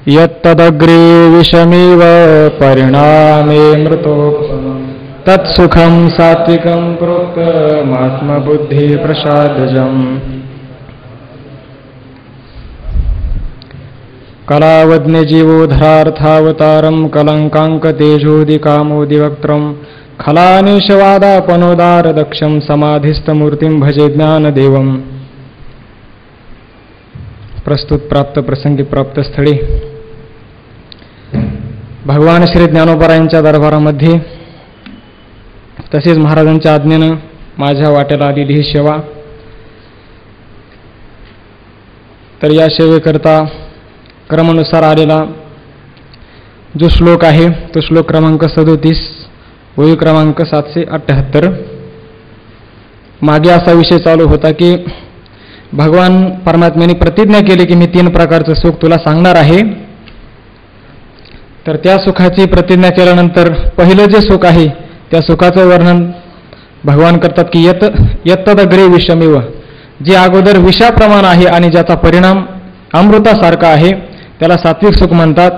यत्तदग्रे विषमिव परिणामे मृतोपमम् तत्सुखं सात्विकं प्रोक्तमात्मबुद्धि प्रसादजम् कलावज्ञजीवोधरार्थावतारं कलङ्काङ्कतेजोदिकामोदिवक्त्रं खलानिशवादापनोदारदक्षं समाधिस्थमूर्तिं भजे ज्ञानदेवम्. प्रस्तुत प्राप्त प्रसंगी प्राप्त स्थळी भगवान श्री ज्ञानोबरायांच्या दरबारामध्ये तसेच महाराजांच्या आज्ञेनं माझ्या वाट्याला आलेली ही सेवा. तर या सेवेकरता क्रमानुसार आलेला जो श्लोक आहे तो श्लोक क्रमांक 37, वही क्रमांक 778. मागे असा विषय चालू होता की भगवान परमात्म्याने प्रतिज्ञा केली की मी 3 प्रकारचं सुख तुला सांगणार आहे. तर त्या सुखाची प्रतिज्ञा केल्यानंतर पहिलं जे सुख आहे त्या सुखाचं वर्णन भगवान करतात की यत्तदग्रे विषमिव, जे अगोदर विषाप्रमाण आहे आणि ज्याचा परिणाम अमृतासारखा आहे त्याला सात्विक सुख म्हणतात.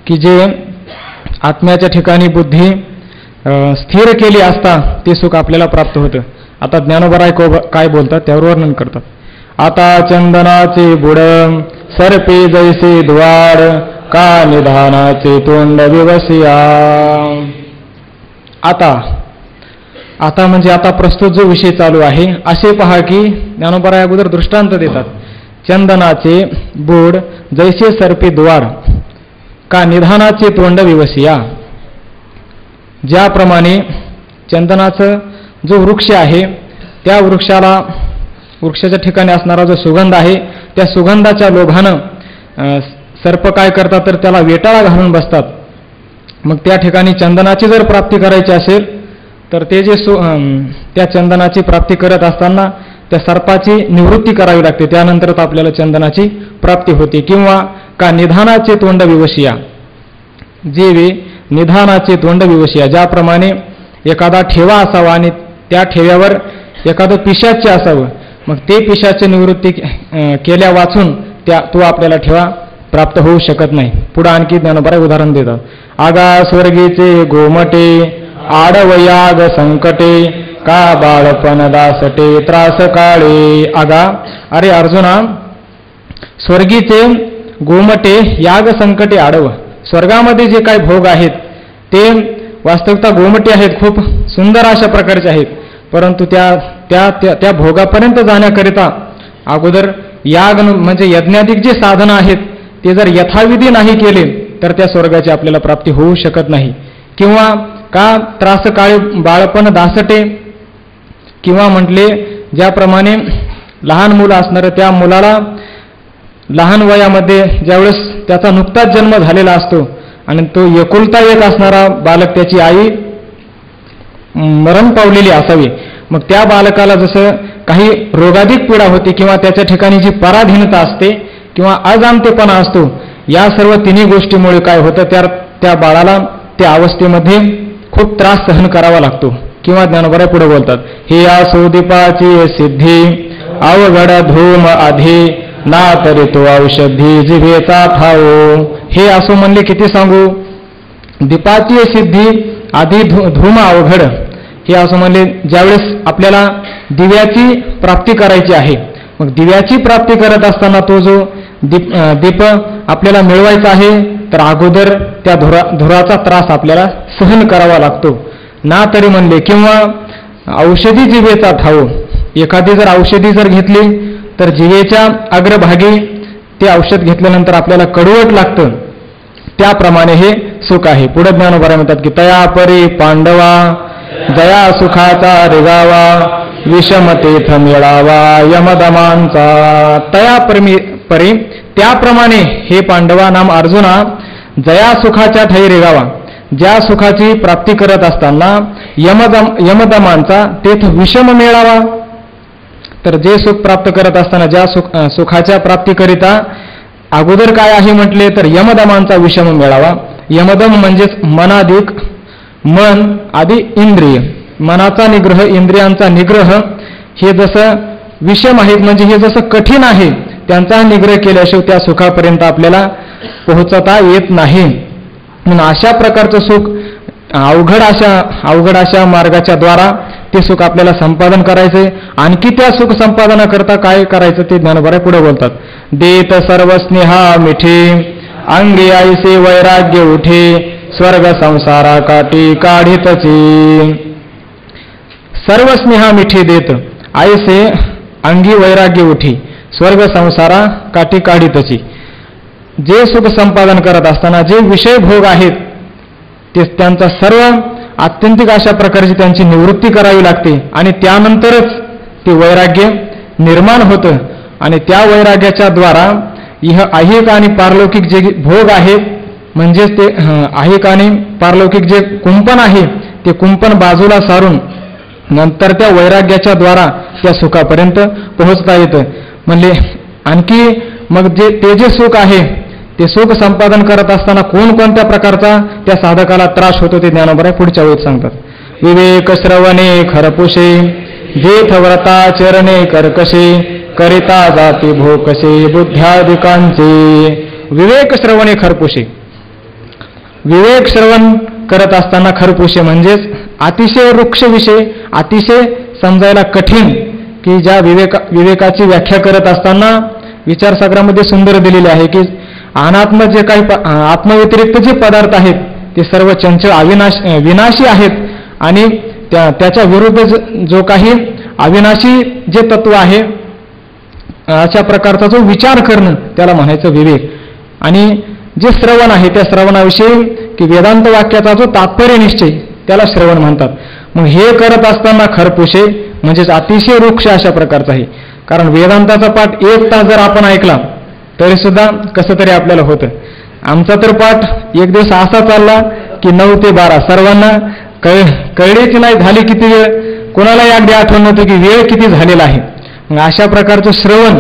की जे आत्म्याच्या ठिकाणी बुद्धी स्थिर केली असता ते सुख आपल्याला प्राप्त होतं. आता ज्ञानोबराय काय बोलतात त्यावर वर्णन करतात. आता चंदनाचे बुड सर्पे जैसे द्वार का निधानाचे तोंड विवसिया. आता म्हणजे आता प्रस्तुत जो विषय चालू आहे असे पहा की ज्ञानोबराय अगोदर दृष्टांत देतात. चंदनाचे बुड जैसे सर्पे द्वार का निधानाचे तोंड विवसिया. ज्याप्रमाणे चंदनाचं जो वृक्ष आहे त्या वृक्षाच्या ठिकाणी असणारा जो सुगंध आहे त्या सुगंधाच्या लोभानं सर्प काय करतात तर त्याला वेटाळा घालून बसतात. मग त्या ठिकाणी चंदनाची जर प्राप्ती करायची असेल तर ते जे त्या चंदनाची प्राप्ती करत असताना त्या सर्पाची निवृत्ती करावी लागते, त्यानंतरच आपल्याला चंदनाची प्राप्ती होते. किंवा का निधानाचे तोंड विवशिया, जे निधानाचे तोंड विवशिया, ज्याप्रमाणे एखादा ठेवा असावा आणि त्या ठेव्यावर एखादं पिशाच्य असावं, मग ते पिशाच्य निवृत्ती केल्या वाचून तो आपल्याला ठेवा प्राप्त होऊ शकत नाही. पुढे आणखी ज्ञानोबराय उदाहरण देतात. आगा स्वर्गीचे गोमटे आडवयाग संकटे का बाळपण दासटे त्रास काळे. आगा, अरे अर्जुना, स्वर्गीचे गोमटे याग संकटे आडव, स्वर्गामध्ये जे काही भोग आहेत ते वास्तविकता गोमटे आहेत, खूप सुंदर अशा प्रकारचे आहेत. परंतु त्या भोगापर्यंत जाण्याकरिता अगोदर याग म्हणजे यज्ञाधिक जे साधनं आहेत ते जर यथाविधी नाही केले तर त्या स्वर्गाची आपल्याला प्राप्ती होऊ शकत नाही. किंवा का त्रास काळे बाळपण दासटे, किंवा म्हटले ज्याप्रमाणे लहान मुलं असणारं त्या मुलाला लहान वयामध्ये ज्यावेळेस त्याचा नुकताच जन्म झालेला असतो आणि तो एकुलता एक असणारा बालक, त्याची आई मरण पावलेली असावी, मग त्या बालकाला जसं काही रोगाधिक पीडा होते किंवा त्याच्या ठिकाणी जी पराधीनता असते किंवा अजाणतेपणा असतो, या सर्व 3 गोष्टीमुळे काय होतं त्या बाळाला त्या अवस्थेमध्ये खूप त्रास सहन करावा लागतो. किंवा ज्ञानोबराय पुढे बोलतात. हे या सोदीपाची सिद्धी अवघड धूम आधी ना तरी तो औषधी जिभेचा ठाऊ. हे असो म्हणले किती सांगू, दीपाची सिद्धी आधी धूम अवघड. हे असं म्हणले ज्यावेळेस आपल्याला दिव्याची प्राप्ती करायची आहे, मग दिव्याची प्राप्ती करत असताना तो जो दीप आपल्याला मिळवायचा आहे तर अगोदर त्या धुराचा त्रास आपल्याला सहन करावा लागतो ना तरी म्हणले. किंवा औषधी जिभेचा ठाऊ, एखादी जर औषधी जर घेतली तर जिभेच्या अग्रभागी ते औषध घेतल्यानंतर आपल्याला कडवट लागतं, त्याप्रमाणे हे सुख आहे. पुढे ज्ञानोबराय म्हणतात की तया परी पांडवा जया सुखाचा रेगावा विषमतेथ मिळावा यमदमांचा. तया परी त्याप्रमाणे हे पांडवा नाम अर्जुना जया सुखाच्या ठाई रेगावा, ज्या सुखाची प्राप्ती करत असताना यमदमांचा तेथ विषम मिळावा. तर जे सुख प्राप्त करत असताना ज्या सुखाच्या प्राप्तीकरिता अगोदर काय आहे म्हटले तर यमदमांचा विषम मिळावा. यमदम म्हणजेच मनाधिक मन आधी इंद्रिय, मनाचा निग्रह इंद्रियांचा निग्रह हे जसं विषम आहेत म्हणजे हे जसं कठीण आहे त्यांचा निग्रह केल्याशिवाय त्या सुखापर्यंत आपल्याला पोहोचता येत नाही. म्हणून अशा प्रकारचं सुख अवघड अशा मार्गाच्या द्वारा ते सुख आपल्याला संपादन करायचंय. आणखी त्या सुख संपादनाकरता काय करायचं ते ज्ञानोबा पुढे बोलतात. देत सर्व स्नेहा मिठी अंगी आईसे वैराग्य उठे स्वर्ग संसारा काठी काढितची. सर्व स्नेहा मिठी देत आईसे अंगी वैराग्य उठी स्वर्ग संसारा काठी काढितची. जे सुख संपादन करत असताना जे विषय भोग आहेत ते त्यांचा सर्व आत्यंतिक अशा प्रकारची त्यांची निवृत्ती करावी लागते आणि त्यानंतरच ते वैराग्य निर्माण होतं. आणि त्या वैराग्याच्या द्वारा ऐहिक आणि पारलौकिक जे भोग आहेत म्हणजेच ते ऐहिक आणि पारलौकिक जे कुंपण आहे ते कुंपण बाजूला सारून नंतर त्या वैराग्याच्या द्वारा त्या सुखापर्यंत पोहोचता येतं. म्हणजे आणखी मग ते जे सुख आहे ते सुख संपादन करत असताना कोणकोणत्या प्रकारचा त्या साधकाला त्रास होतो ते ज्ञानोबा पुढच्या वेळेत सांगतात. विवेक श्रवणे खरपुषे जेथ व्रता चरणे कर्कशे करिता जाती भोकशे बुद्ध्यादिकांचे. विवेक श्रवणे खरपुषे. विवेक श्रवण करत असताना खरपुषे म्हणजेच अतिशय वृक्ष विषय अतिशय समजायला कठीण की ज्या विवेकाची व्याख्या करत असताना विचारसागरामध्ये सुंदर दिलेले आहे की अनात्म जे काही आत्मव्यतिरिक्त जे पदार्थ आहेत ते सर्व चंचल विनाशी आहेत आणि त्याच्या विरुद्ध जो काही अविनाशी जे तत्व आहे अशा प्रकारचा जो विचार करणं त्याला म्हणायचं विवेक. आणि जे श्रवण आहे त्या श्रवणाविषयी की वेदांत वाक्याचा जो तात्पर्य निश्चय त्याला श्रवण म्हणतात. मग हे करत असताना खरपुषे म्हणजेच अतिशय वृक्ष अशा प्रकारचा आहे. कारण वेदांताचा पाठ 1 तास जर आपण ऐकला तरी सुद्धा कसं तरी आपल्याला होतं. आमचा तर पाठ एक दिवस असा चालला की 9 ते 12 सर्वांना कळलेच नाही झाली किती वेळ, कोणालाही अगदी आठवण नव्हतं की वेळ किती झालेला आहे. मग अशा प्रकारचं श्रवण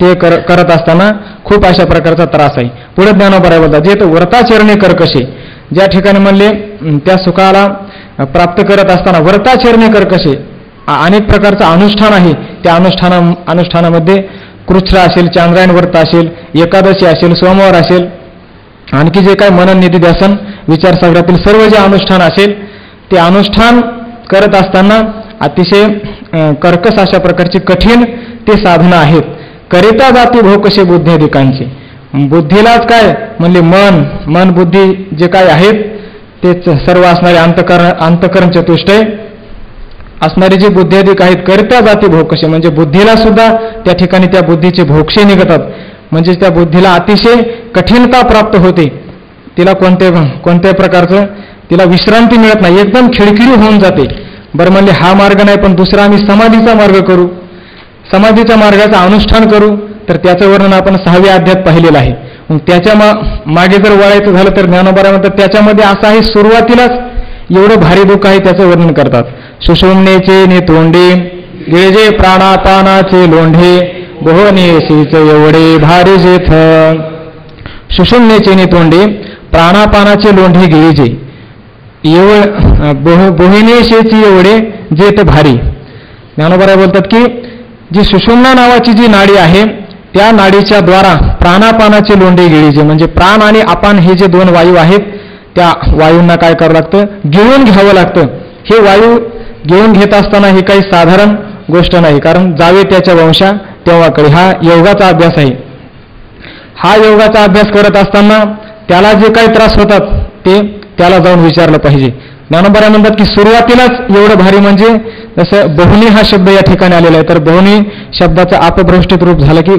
ते करत असताना खूप अशा प्रकारचा त्रास आहे. पुढे ज्ञानोबा बोलतात जे व्रताचरणे कर्कशे. ज्या ठिकाणी म्हणले त्या सुखाला प्राप्त करत असताना व्रताचरणे कर्कशे अनेक प्रकारचं अनुष्ठान आहे. त्या अनुष्ठानामध्ये कृच्छ्र असेल, चांद्रायण व्रत असेल, एकादशी असेल, सोमवार असेल, आणखी जे काय मनन निधिध्यासन विचारसागरातील सर्व जे अनुष्ठान असेल ते अनुष्ठान करत असताना अतिशय कर्कश अशा प्रकारची कठीण ते साधनं आहेत. करिता जाती भोकशे बुद्ध्याधिकांची. बुद्धीलाच काय म्हणले मन बुद्धी जे काय आहेत तेच सर्व असणारे अंतकरण चतुष्टय असणारे जे बुद्ध्याधिक आहेत करिता जाती भोकशे म्हणजे बुद्धीला सुद्धा त्या ठिकाणी त्या बुद्धीचे भोक्षे निघतात. म्हणजे त्या बुद्धीला अतिशय कठीणता प्राप्त होते. तिला कोणत्या प्रकारचं तिला विश्रांती मिळत नाही, एकदम खिळखिळी होऊन जाते. बरं म्हणले हा मार्ग नाही पण दुसरा आम्ही समाधीचा मार्ग करू, समाधीच्या मार्गाचं अनुष्ठान करू. तर त्याचं वर्णन आपण 6व्या अध्यायात पाहिलेलं आहे. मग त्याच्या मागे जर वळायचं झालं तर ज्ञानोबा म्हणतात त्याच्यामध्ये असं आहे सुरुवातीलाच एवढं भारी दुःख आहे त्याचं वर्णन करतात. सुषुम्नेचे नितोंडे गिळजे प्राणापानाचे लोंढे बोहनेशीच एवढे भारी जेथ. सुषुम्नेचे नितोंडे प्राणापानाचे लोंढे गिळजे बोहिनेशेची एवढे जेथ भारी. ज्ञानोबा बोलतात की जी सुषुम्ना नावाची जी नाडी आहे त्या नाडीच्या द्वारा प्राणापानाचे लोंढे गिळीजे म्हणजे प्राण आणि अपान हे जे 2 वायू आहेत त्या वायूंना काय करावं लागतं, गिळून घ्यावं लागतं. हे वायू घेऊन घेत असताना ही काही साधारण गोष्ट नाही. कारण जावे त्याच्या वंशा तेव्हाकडे हा योगाचा अभ्यास आहे. हा योगाचा अभ्यास करत असताना त्याला जे काही त्रास होतात ते त्याला जाऊन विचारलं पाहिजे. ज्ञानोबा म्हणतात की सुरुवातीलाच एवढं भारी म्हणजे जसं बहुनी हा शब्द या ठिकाणी आलेला आहे तर बहुनी शब्दाचं अपभ्रष्टित रूप झालं की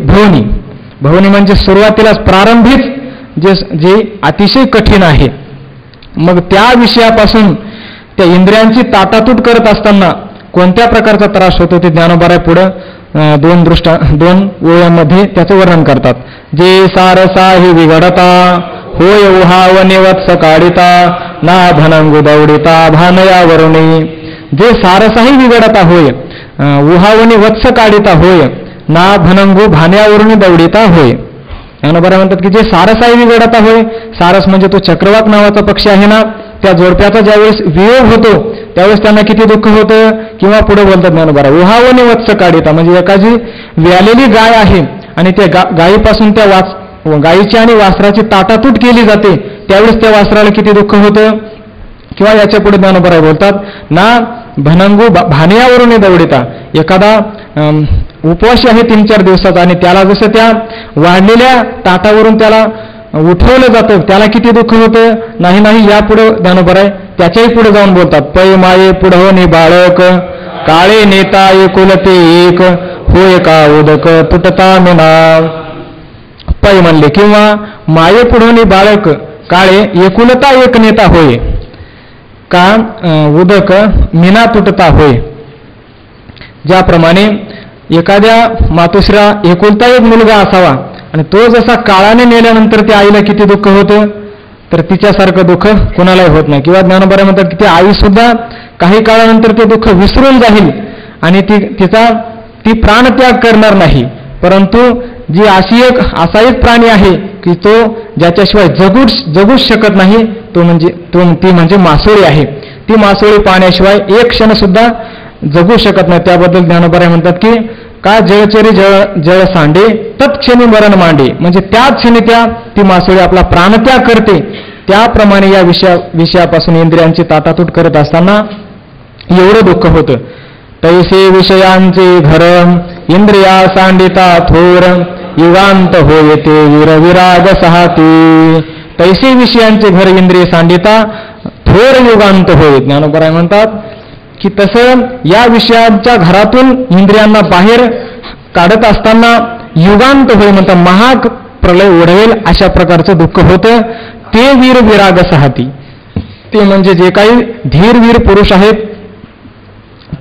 बहुनी म्हणजे सुरुवातीलाच प्रारंभीच जे अतिशय कठीण आहे. मग त्या विषयापासून त्या इंद्रियांची ताटातूट करत असताना कोणत्या प्रकारचा त्रास होतो ते ज्ञानोबा पुढं 2 ओळ्यांमध्ये त्याचं वर्णन करतात. जे सारसा ही विघडता होय उहावने वत्स काढिता ना धनंगु दौडिता भानया वरुणी. जे सारसाही विघडता होय उहावने वत्स काढिता होय ना धनंगु भान्यावरुणी दौडिता होय. ज्ञानोबा म्हणतात की जे सारसाही विघडता होय. सारस म्हणजे तो चक्रवाक नावाचा पक्षी आहे ना, त्या जोडप्याचा ज्यावेळेस वियोग होतो त्यावेळेस त्यांना किती दुःख होतं. किंवा पुढे बोलतात ज्ञानोबा उहावने वत्स काढिता म्हणजे एखादी व्यालेली गाय आहे आणि त्या गायीपासून त्या गायीची आणि वासराची ताटातूट केली जाते त्यावेळेस त्या वासराला किती दुःख होतं. किंवा याच्या पुढे ज्ञानोबा बोलतात ना, भनंगू भानियावरून दौडिता, एखादा उपवासी आहे 3-4 दिवसाचा आणि त्याला जसं त्या वाढलेल्या ताटावरून त्याला उठवलं जातं त्याला किती दुःख होतं. नाही यापुढे ज्ञानोबा आहे त्याच्याही पुढे जाऊन बोलतात, पै माये पुढवणी बाळक काळे नेता एकुलते एक होय का उदक तुटता मिना. पै म्हणले किंवा माये पुढवणी बाळक काळे एकुलता एक नेता होय का उदक मिना तुटता होय. ज्याप्रमाणे एखाद्या मातोश्रीला एकुलता एक मुलगा असावा आणि तो जसा काळाने नेल्यानंतर त्या आईला किती दुःख होतं, तर तिच्यासारखं दुःख कोणालाही होत नाही. किंवा ज्ञानोबा म्हणतात की ती आई सुद्धा काही काळानंतर ते दुःख विसरून जाईल आणि ती प्राणत्याग करणार नाही. परंतु जी असा एक प्राणी आहे की तो ज्याच्याशिवाय जगूच शकत नाही ती म्हणजे मासोळी आहे. ती मासोळी पाण्याशिवाय एक क्षण सुद्धा जगू शकत नाही. त्याबद्दल ज्ञानोबा म्हणतात की का जळचरी जळ सांडे तत्क्षणी मरण मांडे, म्हणजे त्याच क्षणी ती मासोळी आपला प्राणत्याग करते. त्याप्रमाणे या विषयापासून इंद्रियांची ताटातूट करत असताना एवढं दुःख होतं. तैसे विषयांचे घर इंद्रिया सांडिता थोर युगांत होय ते विरविराग सहाती. तैसे विषयांचे घर इंद्रिय सांडिता थोर युगांत होय. ज्ञानोबा म्हणतात की तसं या विषयांच्या घरातून इंद्रियांना बाहेर काढत असताना युगांत होय म्हणतात महाग प्रलय ओढवेल अशा प्रकारचं दुःख होतं. ते वीर विराग सहाती, ते म्हणजे जे काही धीरवीर पुरुष आहेत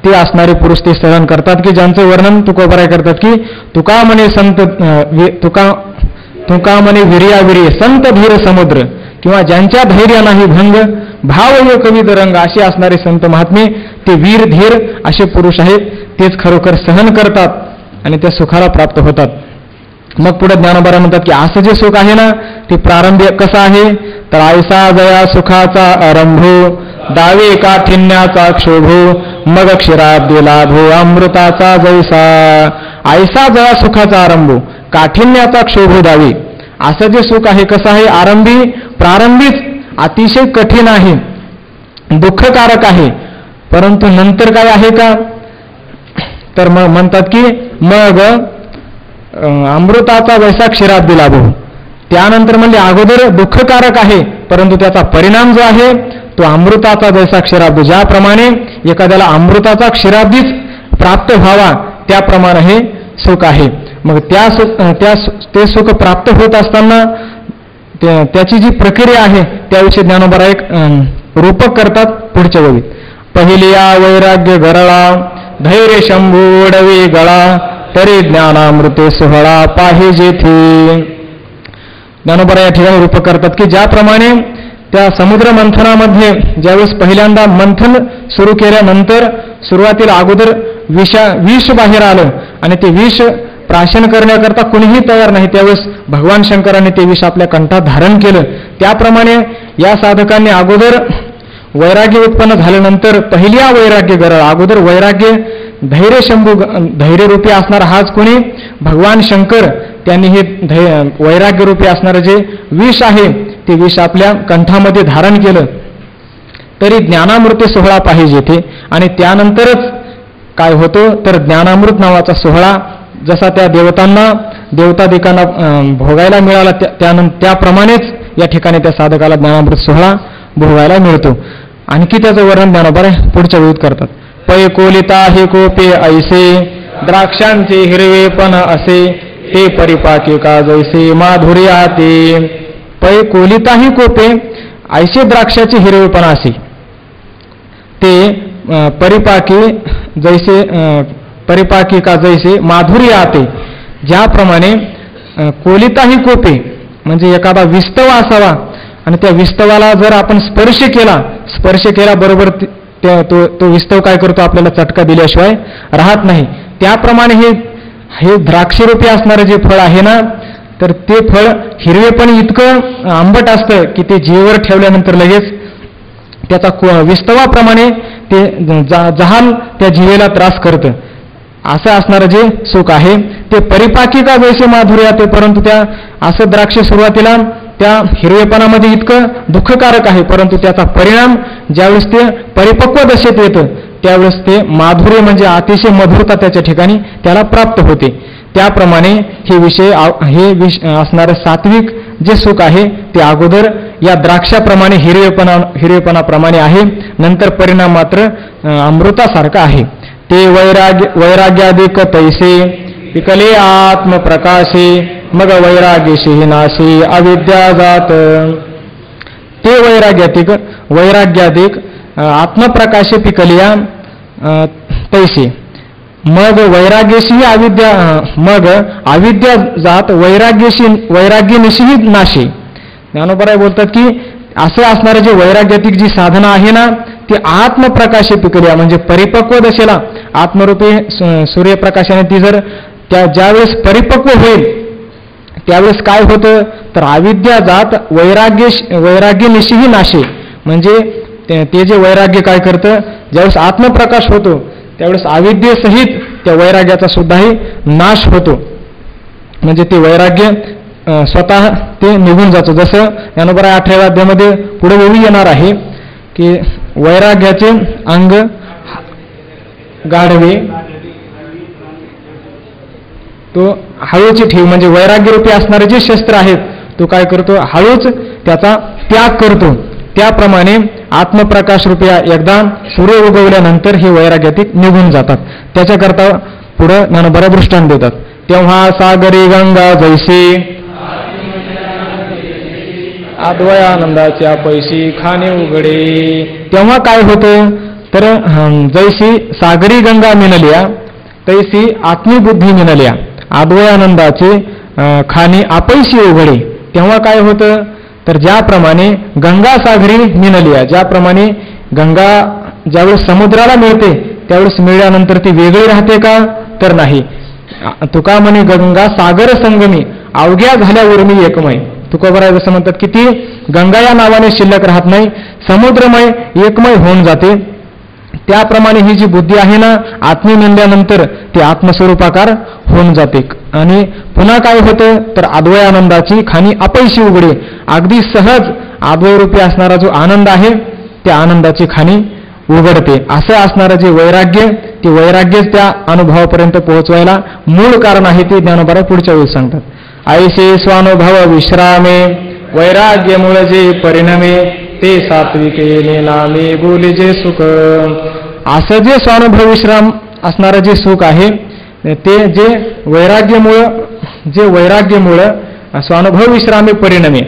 ते असणारे पुरुष ते सहन करतात, की ज्यांचं वर्णन तुकोबराय करतात की तुका म्हणे संत तुका म्हणे वीर्यावीर्य संत धीर समुद्र, किंवा ज्यांच्या धैर्य नाही भंग भाव यो कविद रंग असे असणारे संत महात्मे ते वीर धीर असे पुरुष आहेत. तेच खरोखर सहन करतात आणि त्या सुखाला प्राप्त होतात. मग पुढे ज्ञानोबा म्हणतात की असं जे सुख आहे ना ते प्रारंभी कसं आहे, तर आयसा जया सुखाचा आरंभो दावे काठिन्याचा क्षोभो मग क्षीराब्दी लाभो अमृताचा जैसा. आयसा जया सुखाचा आरंभो काठिन्याचा क्षोभो दावे, असं जे सुख आहे कसं आहे, प्रारंभीच अतिशय कठीण आहे, दुःखकारक आहे, परंतु नंतर काय आहे का, तर मग म्हणतात की मग अमृताचा वैसा क्षीराब्दी लाभो. त्यानंतर म्हणजे अगोदर दुःखकारक आहे परंतु त्याचा परिणाम जो आहे तो अमृताचा जैसा क्षीराब्दी, ज्याप्रमाणे एखाद्याला अमृताचा क्षीराब्दीच प्राप्त व्हावा त्याप्रमाणे हे सुख आहे. मग ते सुख प्राप्त होत असताना त्याची जी प्रक्रिया आहे त्याविषयी ज्ञानोबा एक रूपक करतात पुढच्या वेळी. पहिलिया वैराग्य गरळा धैर्य शंभू ओढवे गळा तरी ज्ञानामृते सोहळा पाहिजे थे. ज्ञानोबा या ठिकाणी रूपक करतात की ज्याप्रमाणे त्या समुद्र मंथनामध्ये ज्यावेळेस पहिल्यांदा मंथन सुरू केल्यानंतर सुरुवातीला अगोदर विष बाहेर आलं आणि ते विष प्राशन करण्याकरता कुणीही तयार नाही, त्यावेळेस भगवान शंकराने ते विष आपल्या कंठात धारण केलं. त्याप्रमाणे या साधकांनी अगोदर वैराग्य उत्पन्न झाल्यानंतर पहिल्या वैराग्य गरळ, अगोदर वैराग्य धैर्य शंभू धैर्यरूपी असणारा हाच कोणी भगवान शंकर, त्यांनी हे वैराग्यरूपी असणारं जे विष आहे ते विष आपल्या कंठामध्ये धारण केलं. तरी ज्ञानामृत सोहळा पाहिजे ते, आणि त्यानंतरच काय होतो तर ज्ञानामृत नावाचा सोहळा जसा त्या देवतादिकांना भोगायला मिळाला त्याप्रमाणेच या ठिकाणी त्या साधकाला ज्ञानामृत सोहळा भोगायला मिळतो. आणखी त्याचं वर्णन ज्ञानोबा पुढच्या वेळीत करतात. पै कोलिता हे कोपे ऐसे द्राक्षांचे हिरवेपण असे ते परिपाके का जैसे माधुर्या ते. पै कोलिता ही कोपे ऐसे द्राक्षाचे हिरवेपण असे ते परिपाके का जैसे माधुर्य आते. ज्याप्रमाणे कोलिता ही कोपे म्हणजे एखादा विस्तव असावा आणि त्या विस्तवाला जर आपण स्पर्श केला बरोबर तो विस्तव काय करतो, आपल्याला चटका दिल्याशिवाय राहत नाही. त्याप्रमाणे हे द्राक्षरूपी असणारं जे फळ आहे ना तर ते फळ हिरवेपण इतकं आंबट असतं की ते जीवेवर ठेवल्यानंतर लगेच त्याचा विस्तवाप्रमाणे ते जहाल त्या जीवेला त्रास करतं. असं असणारं जे सुख आहे ते परिपाकिका जैसे माधुर्य ते, परंतु त्या असं द्राक्ष सुरुवातीला त्या हिरवेपणामध्ये इतकं दुःखकारक आहे, परंतु त्याचा परिणाम ज्यावेळेस ते परिपक्व दशेत येतं त्यावेळेस ते माधुर्य म्हणजे अतिशय मधुरता त्याच्या ठिकाणी त्याला प्राप्त होते. त्याप्रमाणे हे असणारं सात्विक जे सुख आहे ते अगोदर या द्राक्षाप्रमाणे हिरवेपणाप्रमाणे आहे, नंतर परिणाम मात्र अमृतासारखा आहे. ते वैराग्यादिक तैसे पिकले आत्मप्रकाशे मग वैराग्यशी नाशी अविद्या जात. ते वैराग्यादिक आत्मप्रकाशे पिकलिया तैसे मग वैराग्यशी अविद्या मग अविद्या जात वैराग्यनिशी नाशी. ज्ञानोबराय बोलतात की असे असणारे जे वैराग्यातिक जी साधना आहे ना ती आत्मप्रकाशे पिकलिया म्हणजे परिपक्व दशेला आत्मरूपी सूर्यप्रकाशाने ती जर ज्यावेळेस परिपक्व होईल त्यावेळेस काय होतं तर अविद्या जात वैराग्यनिशीही नाशे. म्हणजे ते जे वैराग्य काय करतं ज्यावेळेस आत्मप्रकाश होतो त्यावेळेस अविद्येसहित त्या वैराग्याचा सुद्धाही नाश होतो. म्हणजे ते वैराग्य स्वतः ते निघून जातो. जसं यानंतर 18व्या अध्यायामध्ये पुढे वेळी येणार आहे की वैराग्याचे अंग गाढवे तो हळूची ठेव म्हणजे वैराग्यरूपी असणारे जे शस्त्र आहेत तो काय करतो हळूच त्याचा त्याग करतो. त्याप्रमाणे आत्मप्रकाश रूपी एकदा सूर्य उगवल्यानंतर हे वैराग्यातिक निघून जातात. त्याच्याकरता पुढं ज्ञानोबा दृष्टांत देतात. तेव्हा सागरी गंगा जैसे अद्वयानंदाच्या पैशी खाणे उघडे. तेव्हा काय होतं तर जैसी सागरी गंगा मिनल्या तैसी आत्मबुद्धी मिनल्या अद्वयानंदाचे खाणे अपैशी उघडे. तेव्हा काय होतं तर ज्याप्रमाणे गंगा सागरी मिनलिया ज्याप्रमाणे गंगा ज्यावेळेस समुद्राला मिळते त्यावेळेस मिळाल्यानंतर ती वेगळी राहते का तर नाही. तुका म्हणे गंगा सागर संगमी अवघ्या झाल्यावर मी एकमय. तुकोबराय जसं म्हणतात की ती गंगा या नावाने शिल्लक राहत नाही समुद्रमय एकमय होऊन जाते. त्याप्रमाणे ही जी बुद्धी आहे ना आत्मी म्हणल्यानंतर ती आत्मस्वरूपाकार होऊन जाते आणि पुन्हा काय होतं तर अद्वयानंदाची खाणी अपैशी उघडे. अगदी सहज अद्वयरूपी असणारा जो आनंद आहे त्या आनंदाची खाणी उघडते. असं असणारं जे वैराग्य ते वैराग्यच त्या अनुभवापर्यंत पोहोचवायला मूळ कारण आहे ते ज्ञानोबा पुढच्या वेळी सांगतात. ऐसे स्वानुभव विश्रामे वैराग्यमुळे जे परिणमे ते सात्विके नामे बोले जे सुख. असं जे स्वानुभव विश्राम असणारं जे सुख आहे ते जे वैराग्यमुळं स्वानुभव विश्रामे परिणमे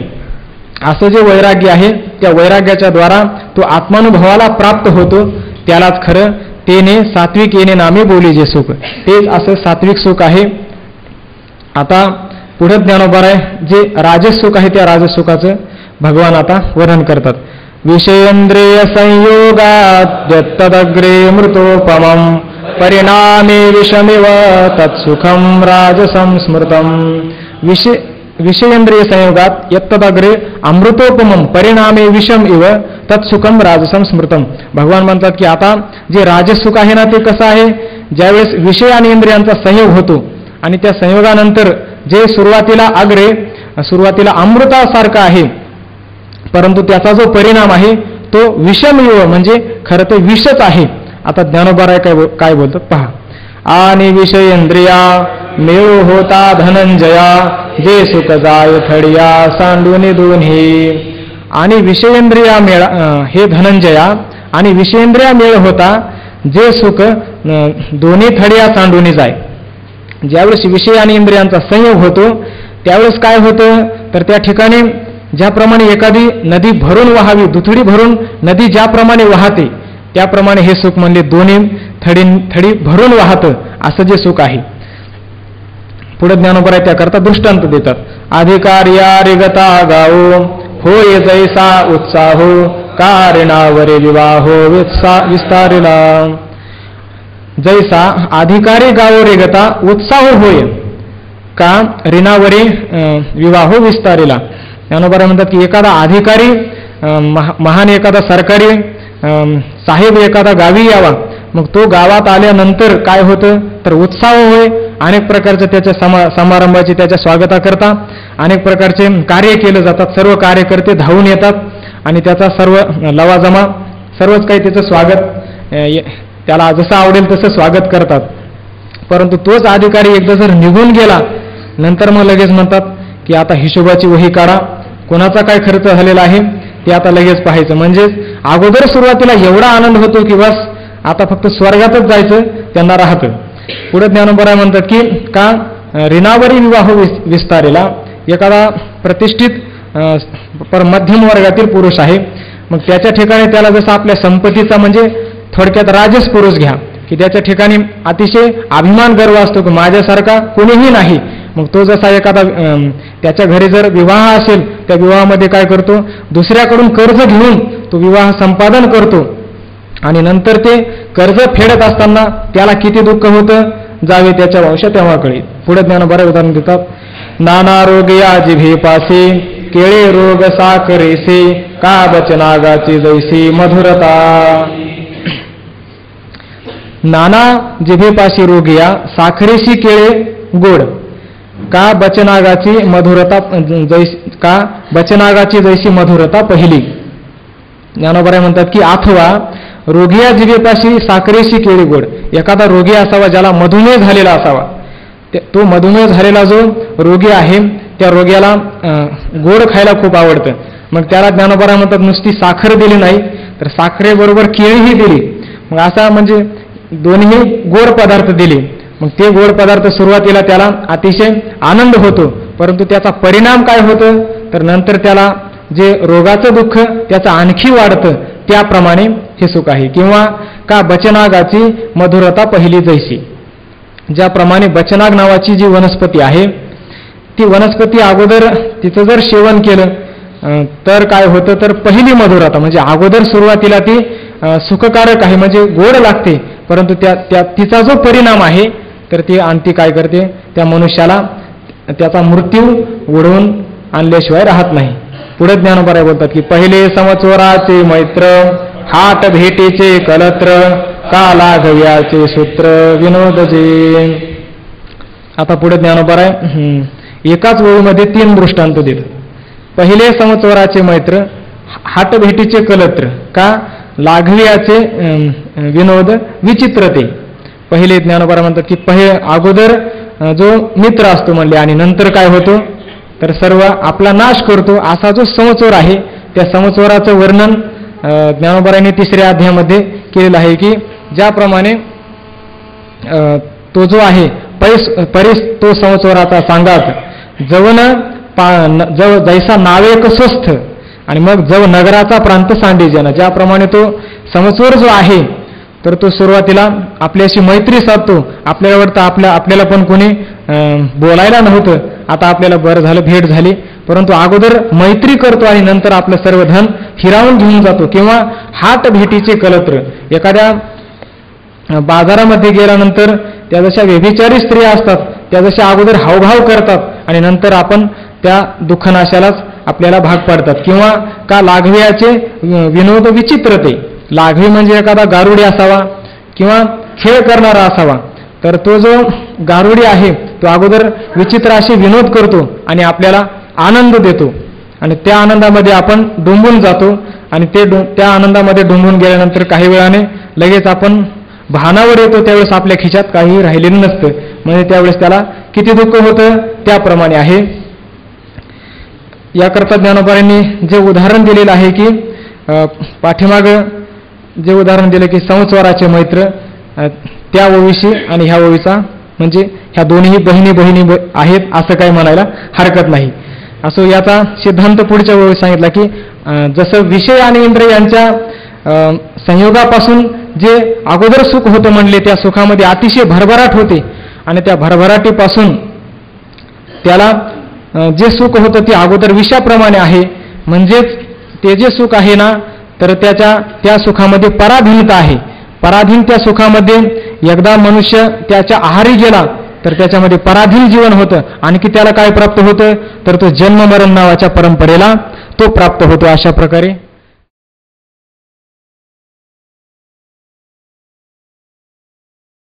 असं जे वैराग्य आहे त्या वैराग्याच्या द्वारा तो आत्मानुभवाला प्राप्त होतो त्यालाच खरं तेने सात्विक येणे नामे बोली जे सुख तेच असं सात्विक सुख आहे. आता पुढे ज्ञानोबराय जे राजस सुख आहे त्या राजस सुखाचं भगवान आता वर्णन करतात. विषयेंद्रिय संयोगात तदग्रे मृतोपमं परिणामे विषमिव तत्सुखम राजसं स्मृतम. विषयेंद्रिय संयोगात यत्तदग्रे अमृतोपमं परिणामे विषम इव तत्सुखम राजसं स्मृतम. भगवान म्हणतात की आता जे राजस सुख आहे ना ते कसं आहे ज्यावेळेस विषय आणि इंद्रियांचा संयोग होतो आणि त्या संयोगानंतर जे सुरुवातीला अमृतासारखं आहे परंतु त्याचा जो परिणाम आहे तो विषमयुव म्हणजे खरं ते विषच आहे. आता ज्ञानोबराय काय बोलतात पहा. आणि विषयेंद्रिया मेळ होता धनंजया जे सुख जाय थडिया सांडून दोन्ही. आणि विषयेंद्रिया मेळ हे धनंजया आणि विषयेंद्रिया मेळ होता जे सुख दोन्ही थडिया सांडून जाय. ज्यावेळेस विषय आणि इंद्रियांचा संयोग होतो त्यावेळेस काय होतं तर त्या ठिकाणी ज्याप्रमाणे एखादी नदी भरून वहावी दुथडी भरून नदी ज्याप्रमाणे वाहते त्याप्रमाणे हे सुख म्हणले दोन्ही थडी भरून वाहतं असं जे सुख आहे. पुढे ज्ञानोबराय त्याकरता दृष्टांत देतात. अधिकार्या रिगता गाओ होय जैसा उत्साहो कारिणावरे विवाहो विस्तारिला. जैसा अधिकारी गावो रेगता उत्साह होय का रिनावरी विवाहो विस्तारिला. ज्ञानोबराय म्हणतात की एखादा अधिकारी महान एखादा सरकारी साहेब एखादा गावी यावा मग तो गावात आल्यानंतर काय होतं तर उत्साह होय, अनेक प्रकारच्या त्याच्या समारंभाची त्याच्या स्वागताकरता अनेक प्रकारचे कार्य केले जातात, सर्व कार्यकर्ते धावून येतात आणि त्याचा सर्व लवाजमा सर्वच काही त्याचं स्वागत त्याला जसं आवडेल तसं स्वागत करतात. परंतु तोच अधिकारी एकदा जर निघून गेला नंतर मग लगेच म्हणतात की आता हिशोबाची वही काढा, कोणाचा काय खर्च झालेला आहे ते आता लगेच पाहायचं. म्हणजेच अगोदर सुरुवातीला एवढा आनंद होतो की बस आता फक्त स्वर्गातच जायचं त्यांना राहतं. पुढे ज्ञानोबराय म्हणतात की का ऋणावरी विवाह विस्तारेला, एखादा प्रतिष्ठित पर मध्यम वर्गातील पुरुष आहे, मग त्याच्या ठिकाणी त्याला जसं आपल्या संपत्तीचा म्हणजे थोडक्यात राजस पुरुष घ्या की त्याच्या ठिकाणी अतिशय अभिमान गर्व असतो की माझ्यासारखा कोणीही नाही. मग तो जसा एखादा त्याच्या घरी जर विवाह असेल त्या विवाहामध्ये काय करतो, दुसऱ्याकडून कर्ज घेऊन तो विवाह संपादन करतो आणि नंतर ते कर्ज फेडत असताना त्याला किती दुःख होतं जावे त्याच्या वंश तेव्हा कळेल. पुढे ज्ञानोबराय उदाहरण देतात, नाना रोग या जिभेपासे केळे रोग साखरेसे का बचनागाची जैसी मधुरता. नाना जिभेपाशी रोग या साखरेशी केळे गोड का बचनागाची मधुरता का बचनागाची जैसी मधुरता पहिली. ज्ञानोबराय म्हणतात की अथवा रोगिया जिभेपाशी साखरेशी केळी गोड, एखादा रोगी असावा ज्याला मधुमेह झालेला असावा, तो मधुमेह झालेला जो रोगी आहे त्या रोग्याला गोड खायला खूप आवडतं. मग त्याला ज्ञानोबराय म्हणतात नुसती साखर दिली नाही तर साखरेबरोबर केळीही दिली, मग असा म्हणजे दोन्ही गोड पदार्थ दिले. मग ते गोड पदार्थ सुरुवातीला त्याला अतिशय आनंद होतो, परंतु त्याचा परिणाम काय होतं तर नंतर त्याला जे रोगाचं दुःख त्याचं आणखी वाढतं. त्याप्रमाणे हे सुख आहे. किंवा का बचनागाची मधुरता पहिली जैसी, ज्याप्रमाणे बचनाग नावाची जी वनस्पती आहे ती वनस्पती अगोदर तिचं जर सेवन केलं तर काय होतं तर पहिली मधुरता म्हणजे अगोदर सुरुवातीला ती सुखकारक आहे म्हणजे गोड लागते, परंतु तिचा जो परिणाम आहे तर ती आणती काय करते त्या मनुष्याला त्याचा मृत्यू ओढवून आणल्याशिवाय राहत नाही. पुढे ज्ञानोबराय बोलतात की पहिले समचोराचे मैत्र हाट भेटीचे कलत्र का लाघव्याचे सूत्र विनोदजे. आता पुढे ज्ञानोबराय एकाच वेळीमध्ये 3 दृष्टांत देतात. पहिले समचोराचे मैत्र हाट भेटीचे कलत्र का लाघव्याचे विनोद विचित्रते. पहिले ज्ञानोबराय म्हणतात की अगोदर जो मित्र असतो म्हणले आणि नंतर काय होतो तर सर्व आपला नाश करतो, असा जो समचोर आहे त्या समचोराचं वर्णन ज्ञानोबरायने 3ऱ्या अध्यायामध्ये केलेलं आहे की ज्याप्रमाणे तो जो आहे परीस तो समचोराचा सांगात जवन जैसा नावेक स्वस्थ आणि मग जव नगराचा प्रांत सांडीजन. ज्याप्रमाणे तो समचोर जो आहे तर तो सुरुवातीला आपल्याशी मैत्री साधतो, आपल्याला वाटतं आपल्याला पण कोणी बोलायला नव्हतं, आता आपल्याला बरं झालं भेट झाली, परंतु अगोदर मैत्री करतो आणि नंतर आपलं सर्व धन हिरावून घेऊन जातो. किंवा हाट भेटीचे कलत्र, एखाद्या बाजारामध्ये गेल्यानंतर त्या जशा व्यभिचारी स्त्रिया असतात त्या जशा अगोदर हावभाव करतात आणि नंतर आपण त्या दुःखनाशालाच आपल्याला भाग पाडतात. किंवा का लाघव्याचे विनोद विचित्रते, लाघवी म्हणजे एखादा गारुडी असावा किंवा खेळ करणारा असावा, तर तो जो गारुडी आहे तो अगोदर विचित्र असे विनोद करतो आणि आपल्याला आनंद देतो आणि त्या आनंदामध्ये आपण डुंबून जातो आणि त्या आनंदामध्ये डुंबून गेल्यानंतर काही वेळाने लगेच आपण भानावर येतो, त्यावेळेस आपल्या खिशात काही राहिलेलं नसतं, म्हणजे त्यावेळेस त्याला किती दुःख होतं त्याप्रमाणे आहे. याकरता ज्ञानोबरायांनी जे उदाहरण दिलेलं आहे की पाठीमाग जे उदाहरण दिलं की संस्वाराचे मैत्र त्या ओवीशी आणि ह्या ओवीचा म्हणजे ह्या दोन्ही बहिणी आहेत असं काही म्हणायला हरकत नाही. असो याचा सिद्धांत पुढच्या ओळीत सांगितला की जसं विषय आणि इंद्रिय यांच्या संयोगापासून जे अगोदर सुख होतं म्हणले त्या सुखामध्ये अतिशय भरभराट होते आणि त्या भरभराटीपासून त्याला जे सुख होतं ते अगोदर विषयाप्रमाणे आहे, म्हणजेच ते जे सुख आहे ना तर त्या सुखामध्ये पराधीनता आहे. पराधीन त्या सुखामध्ये एकदा मनुष्य त्याच्या आहारी गेला तर त्याच्यामध्ये पराधीन जीवन होतं. आणखी त्याला काय प्राप्त होतं तर तो जन्म मरण नावाच्या परंपरेला तो प्राप्त होतो. अशा प्रकारे